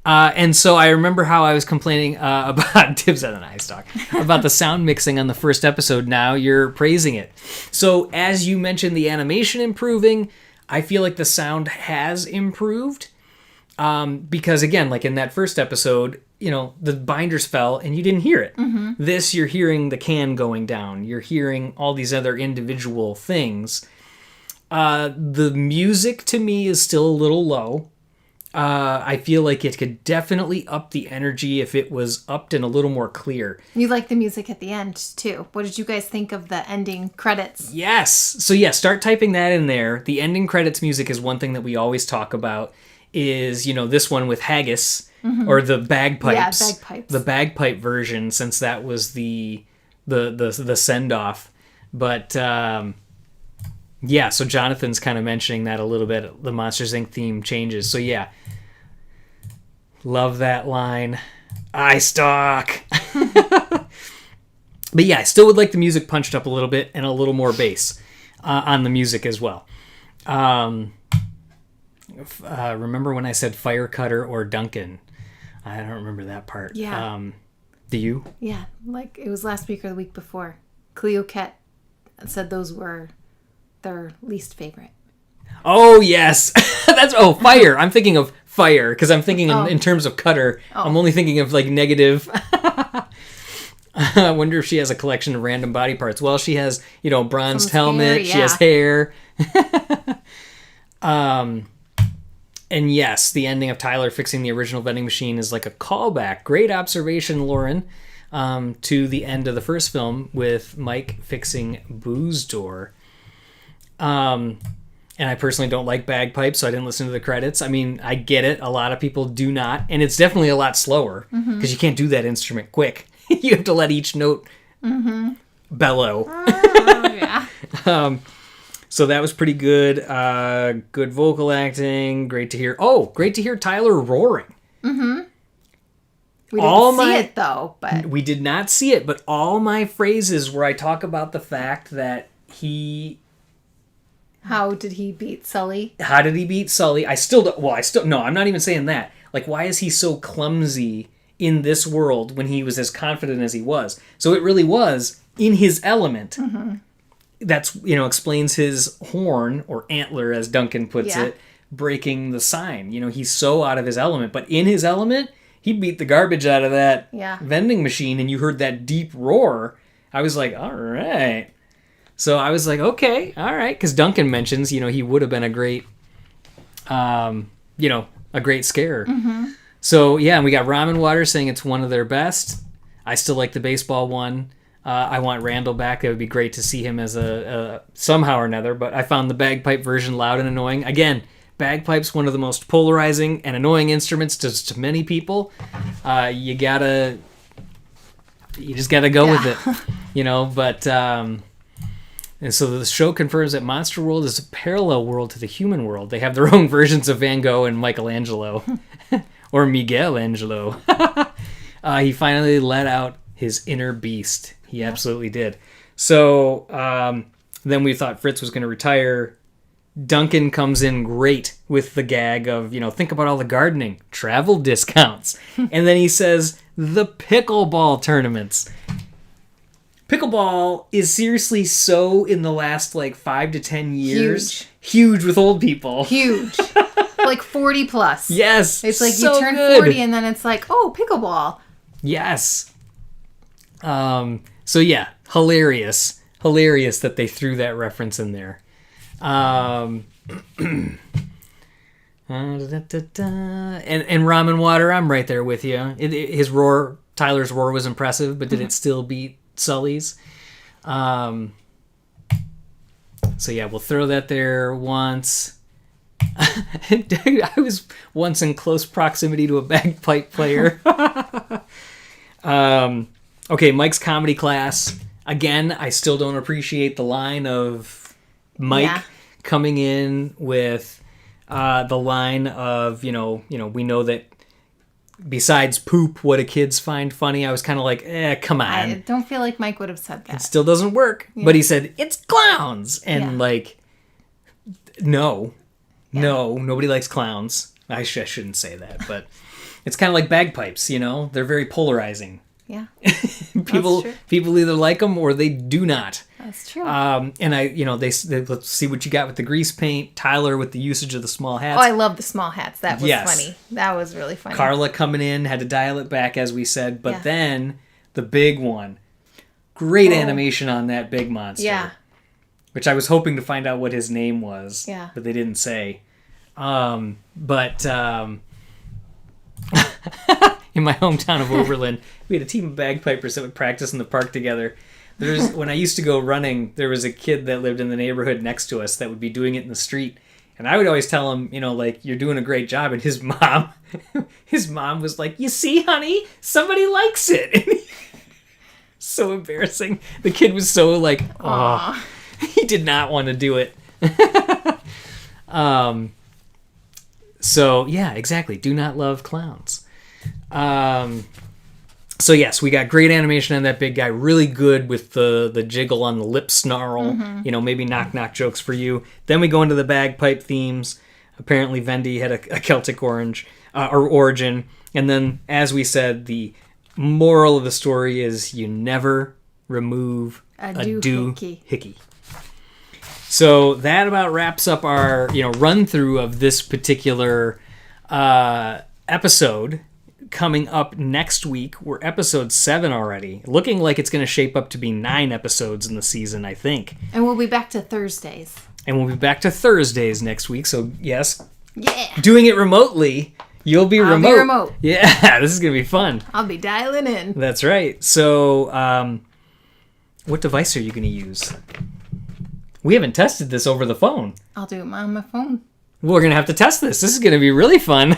And so I remember how I was complaining about Dibs on an Eye Stalk, about the sound mixing on the first episode. Now you're praising it. So as you mentioned the animation improving, I feel like the sound has improved. Because again, like in that first episode, the binders fell and you didn't hear it. Mm-hmm. This, you're hearing the can going down. You're hearing all these other individual things. The music to me is still a little low. I feel like it could definitely up the energy if it was upped and a little more clear. You like the music at the end, too. What did you guys think of the ending credits? Yes. So yeah, start typing that in there. The ending credits music is one thing that we always talk about, is, this one with haggis, or the bagpipes. Yeah, bagpipes. The bagpipe version, since that was the send-off. But, yeah, so Jonathan's kind of mentioning that a little bit. The Monsters, Inc. theme changes. So yeah, love that line. Eye stalk. But yeah, I still would like the music punched up a little bit and a little more bass on the music as well. Remember when I said Fire Cutter or Duncan? I don't remember that part. Yeah. Do you? Yeah, like it was last week or the week before. Cleo Ket said those were their least favorite. Oh, yes. Fire. I'm thinking of fire, because I'm thinking in terms of cutter. Oh. I'm only thinking of like negative. I wonder if she has a collection of random body parts. Well, she has, bronzed helmet. Hair, yeah. She has hair. And yes, the ending of Tyler fixing the original vending machine is like a callback. Great observation, Lauren, to the end of the first film with Mike fixing Boo's door. And I personally don't like bagpipes, so I didn't listen to the credits. I mean, I get it. A lot of people do not. And it's definitely a lot slower, because you can't do that instrument quick. You have to let each note bellow. Oh, yeah. So that was pretty good. Good vocal acting. Great to hear. Oh, great to hear Tyler roaring. Mm-hmm. We didn't see it, though. But we did not see it, but all my phrases where I talk about the fact that he... How did he beat Sully? How did he beat Sully? No, I'm not even saying that. Like, why is he so clumsy in this world when he was as confident as he was? So it really was in his element. Mm-hmm. That's, explains his horn, or antler, as Duncan puts it, breaking the sign. He's so out of his element. But in his element, he beat the garbage out of that vending machine, and you heard that deep roar. I was like, all right. So I was like, okay, all right. Because Duncan mentions, he would have been a great, a great scarer. Mm-hmm. So, yeah, and we got Ramen Water saying it's one of their best. I still like the baseball one. I want Randall back. It would be great to see him as a somehow or another. But I found the bagpipe version loud and annoying. Again, bagpipes, one of the most polarizing and annoying instruments to many people. You just gotta go with it, But and so the show confirms that Monster World is a parallel world to the human world. They have their own versions of Van Gogh and Michelangelo, or Miguel Angelo. He finally let out his inner beast. He absolutely did. So then we thought Fritz was going to retire. Duncan comes in great with the gag of, think about all the gardening, travel discounts. And then he says, the pickleball tournaments. Pickleball is seriously so in the last 5 to 10 years. Huge with old people. Huge. 40 plus. Yes. It's like so you turn good. 40 and then it's like, oh, pickleball. Yes. So yeah, hilarious that they threw that reference in there. And Ramen Water, I'm right there with you. His roar, Tyler's roar was impressive, but did it still beat Sully's? So yeah, we'll throw that there once. I was once in close proximity to a bagpipe player. Okay, Mike's comedy class. Again, I still don't appreciate the line of Mike coming in with the line of, we know that besides poop, what do kids find funny? I was kind of like, come on. I don't feel like Mike would have said that. It still doesn't work. Yeah. But he said, it's clowns. And no, nobody likes clowns. I shouldn't say that, but It's kind of like bagpipes, you know? They're very polarizing. Yeah. People either like them or they do not. That's true. And they let's see what you got with the grease paint. Tyler with the usage of the small hats. Oh, I love the small hats. That was funny. That was really funny. Carla coming in, had to dial it back, as we said. But then the big one. Great animation on that big monster. Yeah. Which I was hoping to find out what his name was. Yeah. But they didn't say. In my hometown of Oberlin, we had a team of bagpipers that would practice in the park together. When I used to go running, there was a kid that lived in the neighborhood next to us that would be doing it in the street. And I would always tell him, you're doing a great job. And his mom was like, you see, honey, somebody likes it. So embarrassing. The kid was so like, oh, he did not want to do it. So yeah, exactly. Do not love clowns. So yes, we got great animation on that big guy. Really good with the jiggle on the lip snarl. Maybe knock jokes for you. Then we go into the bagpipe themes. Apparently, Vending had a Celtic origin. And then, as we said, the moral of the story is you never remove a doohickey. So that about wraps up our run through of this particular episode. Coming up next week, we're episode 7 already. Looking like it's going to shape up to be 9 episodes in the season, I think. And we'll be back to Thursdays. Next week. So yes, yeah, doing it remotely. You'll be remote. I'll be remote. Yeah, this is going to be fun. I'll be dialing in. That's right. So, what device are you going to use? We haven't tested this over the phone. I'll do it on my phone. We're going to have to test this. This is going to be really fun.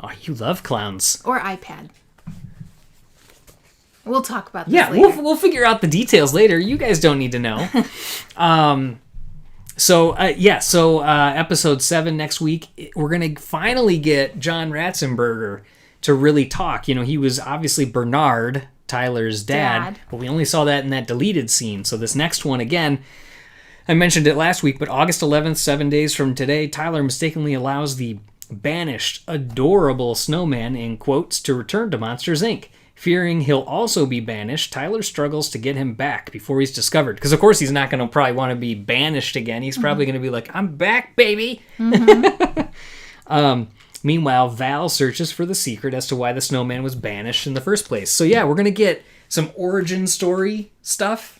Oh, you love clowns. Or iPad. We'll talk about this later. Yeah, we'll figure out the details later. You guys don't need to know. So episode 7 next week, we're going to finally get John Ratzenberger to really talk. He was obviously Bernard, Tyler's dad, but we only saw that in that deleted scene. So this next one, again, I mentioned it last week, but August 11th, 7 days from today, Tyler mistakenly allows the banished, adorable snowman, in quotes, to return to Monsters, Inc. Fearing he'll also be banished, Tyler struggles to get him back before he's discovered. Because, of course, he's not going to probably want to be banished again. He's probably going to be like, I'm back, baby! Meanwhile, Val searches for the secret as to why the snowman was banished in the first place. So, yeah, we're going to get some origin story stuff.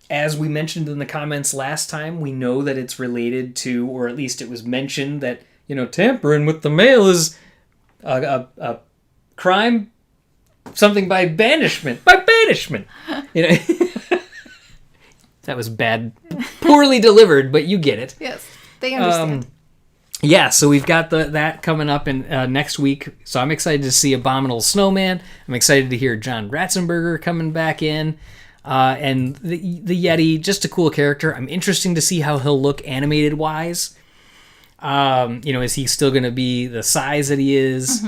As we mentioned in the comments last time, we know that it's related to, or at least it was mentioned that, tampering with the mail is a crime, something by banishment. That was bad, poorly delivered, but you get it. Yes, they understand. So we've got that coming up in next week. So I'm excited to see Abominable Snowman. I'm excited to hear John Ratzenberger coming back in. And the Yeti, just a cool character. I'm interested to see how he'll look animated-wise. Is he still going to be the size that he is?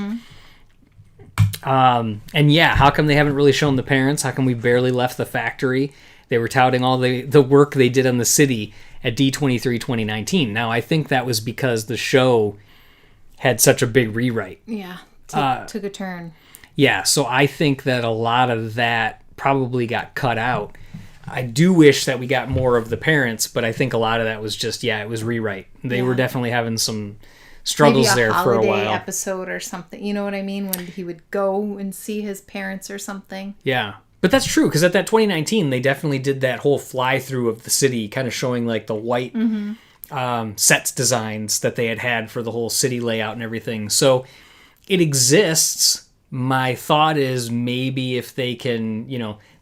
And yeah, how come they haven't really shown the parents? How come we barely left the factory? They were touting all the work they did on the city at D23 2019. Now, I think that was because the show had such a big rewrite. Yeah, took a turn. Yeah, so I think that a lot of that probably got cut out. I do wish that we got more of the parents, but I think a lot of that was just, it was rewrite. They were definitely having some struggles there for a while. Maybe a holiday episode or something. You know what I mean? When he would go and see his parents or something. Yeah. But that's true, because at that 2019, they definitely did that whole fly-through of the city, kind of showing like the white sets designs that they had for the whole city layout and everything. So it exists. My thought is maybe if they can,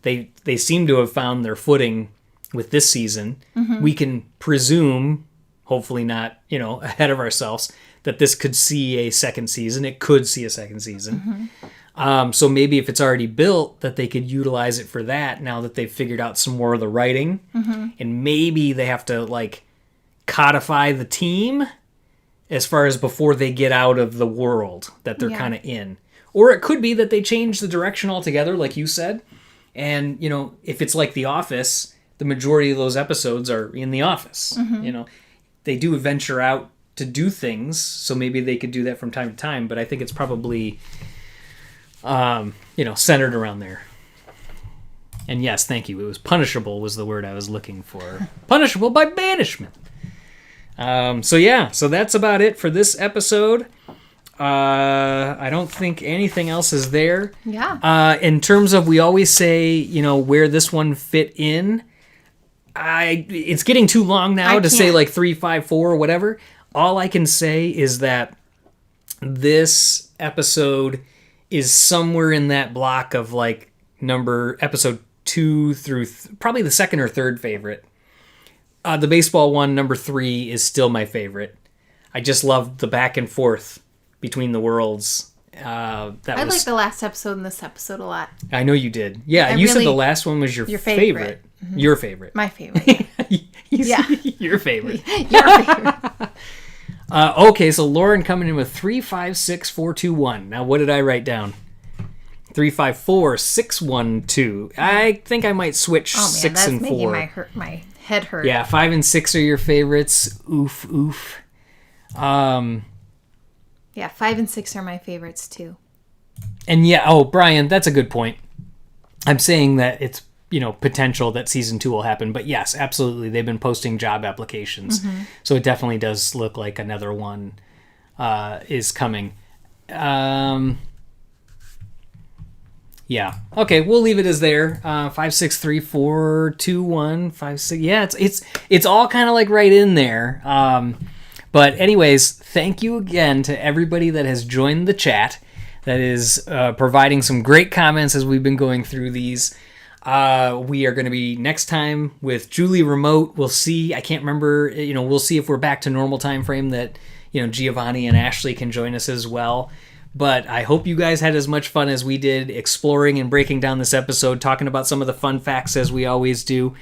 they seem to have found their footing with this season. We can presume, hopefully not, ahead of ourselves, that this could see a second season. It could see a second season. So maybe if it's already built, that they could utilize it for that now that they've figured out some more of the writing. And maybe they have to, codify the team as far as before they get out of the world that they're kind of in. Or it could be that they change the direction altogether, like you said. And, if it's like The Office, the majority of those episodes are in the office. They do venture out to do things, so maybe they could do that from time to time, but I think it's probably, centered around there. And yes, thank you. It was punishable was the word I was looking for. Punishable by banishment. So that's about it for this episode. I don't think anything else is there. Yeah. In terms of, we always say, where this one fit in. It's getting too long now to say like 3, 5, 4 or whatever. All I can say is that this episode is somewhere in that block of like episode 2 through probably the second or third favorite. The baseball one, number 3, is still my favorite. I just loved the back and forth between the worlds. I like the last episode and this episode a lot. I know you did. Yeah, you said the last one was your favorite. Mm-hmm. Your favorite. My favorite. Yeah. Your favorite. Your favorite. Okay, so Lauren coming in with 356-421. Now, what did I write down? 354-612. I think I might switch 6 and 4. Oh man, that's making my head hurt. Yeah, 5 and 6 are your favorites. Oof, oof. Yeah, 5 and 6 are my favorites too. And yeah, Brian, that's a good point. I'm saying that it's, potential that season 2 will happen. But yes, absolutely. They've been posting job applications. Mm-hmm. So it definitely does look like another one is coming. Yeah. Okay, we'll leave it as there. 5, 6, 3, 4, 2, 1, 5, 6. Yeah, it's all kind of like right in there. But anyways, thank you again to everybody that has joined the chat, that is providing some great comments as we've been going through these. We are going to be next time with Julie remote. We'll see. I can't remember. We'll see if we're back to normal time frame that Giovanni and Ashley can join us as well. But I hope you guys had as much fun as we did exploring and breaking down this episode, talking about some of the fun facts as we always do.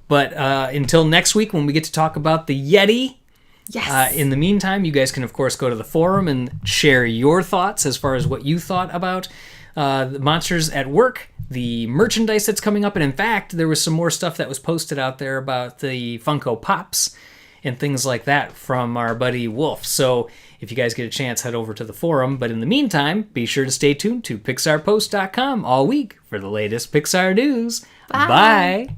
But until next week when we get to talk about the Yeti. Yes. In the meantime, you guys can, of course, go to the forum and share your thoughts as far as what you thought about the Monsters at Work, the merchandise that's coming up. And in fact, there was some more stuff that was posted out there about the Funko Pops and things like that from our buddy Wolf. So if you guys get a chance, head over to the forum. But in the meantime, be sure to stay tuned to PixarPost.com all week for the latest Pixar news. Bye. Bye.